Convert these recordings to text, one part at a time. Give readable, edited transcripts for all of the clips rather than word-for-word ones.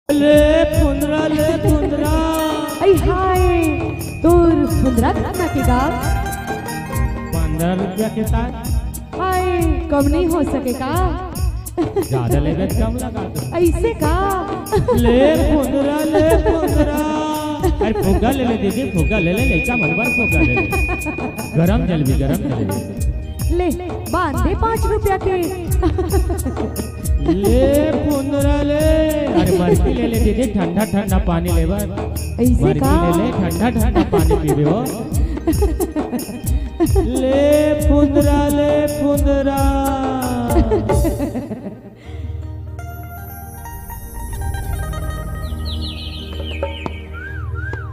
ले फुंदरा आई हाय तोर फुंदरा कितना के गा 15 रुपया के साथ हाय कम नहीं हो सकेगा ज्यादा लेबे कम लगा दो ऐसे का ले फुंदरा अरे फुग्गा ले दीदी फुग्गा ले लइका मनवर फुग्गा ले गरम जलेबी ले बांध दे 5 रुपया के ले फुंदरा ले अरे मरकी ले दीदी ठंडा ठंडा पानी लेबा ऐसे का ले ठंडा ठंडा पानी पीबे हो ले फुंदरा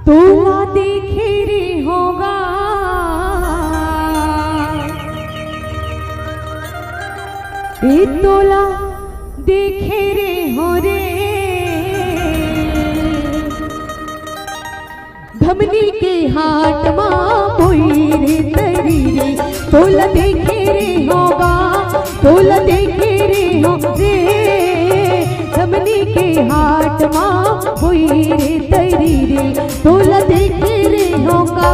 तोला देखे रे होगा ए तोला देखे रे हो रे धमनी के हाट मां बोई रे तरी रे तोला देखे रे होगा तोला देखे रे हो रे धमनी के हाट मां बोई रे तरी रे तोला देखे रे होगा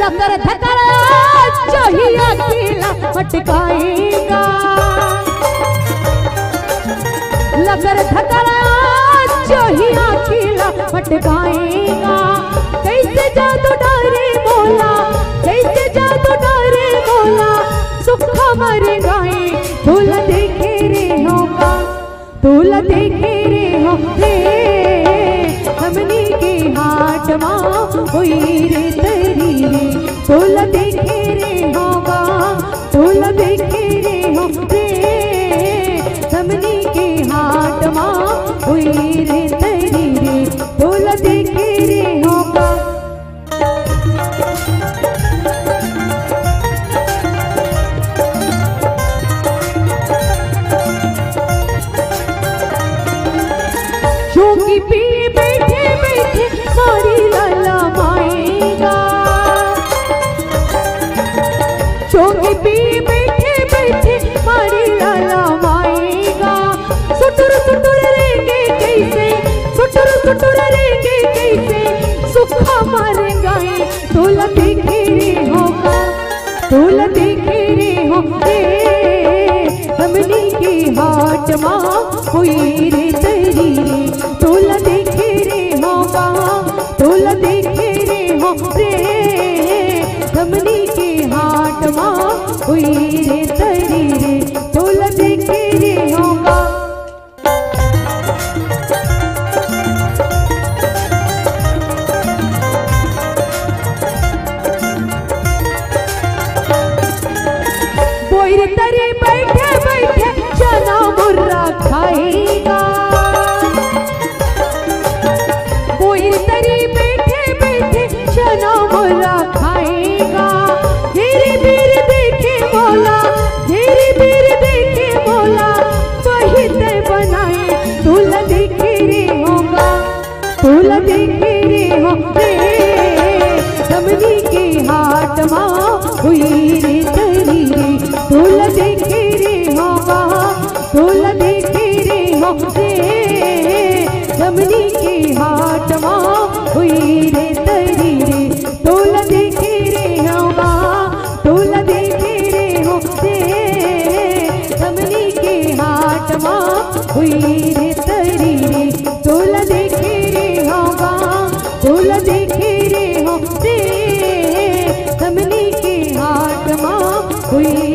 लकर धकर चाहिए अकेला पटकाएगा लकर धकर चाहिए अकेला पटकाएगा कैसे जादू डारे बोला कैसे जादू डारे बोला सुखा मर गाए तोला देखे रे होगा तोला देखे रे हो रे हमनी के हाट मां हुई रे तरी रे तोला देखे रे होगा तोला देखे रे हो रे हमनी के हाट मां हुई रे तरी रे तोला देखे रे होगा चौकी पे बैठे बैठे मारी लाला माएगा चौकी पे बैठे बैठे मारी लाला माएगा सुटुर सुटुर रेंगे कैसे सुटुर सुटुर रेंगे कैसे सुखा मारेगा तोला देखे रे होगा तोला देखे रे हो रे हमनी के हाट मां हुई रे तरी रे तोला देखे रे होगा तोला देखे रे हो रे हमनी के हाट मां हुई रे तरी रे तोला देखे रे होगा बोईर तरी बैठे बैठे चना मुर्रा खाएगा बोईर तरी बैठे बैठे चना मुर्रा खाएगा धीरे धीरे देखे बोला धीरे धीरे देखे बोला वही तय बनाए तोला देखे रे होगा तोला देखे रे हो रे धमनी के हाट मां हुई रे तरी रे तोला देखे रे होगा तोला देखे रे हो रे धमनी के हाट मां हुई रे तरी रे तोला देखे रे होगा तोला देखे रे हो रे धमनी के हाट मां हुई रे तरी रे तोला देखे रे होगा तोला देखे रे हो रे धमनी के हाट मां हुई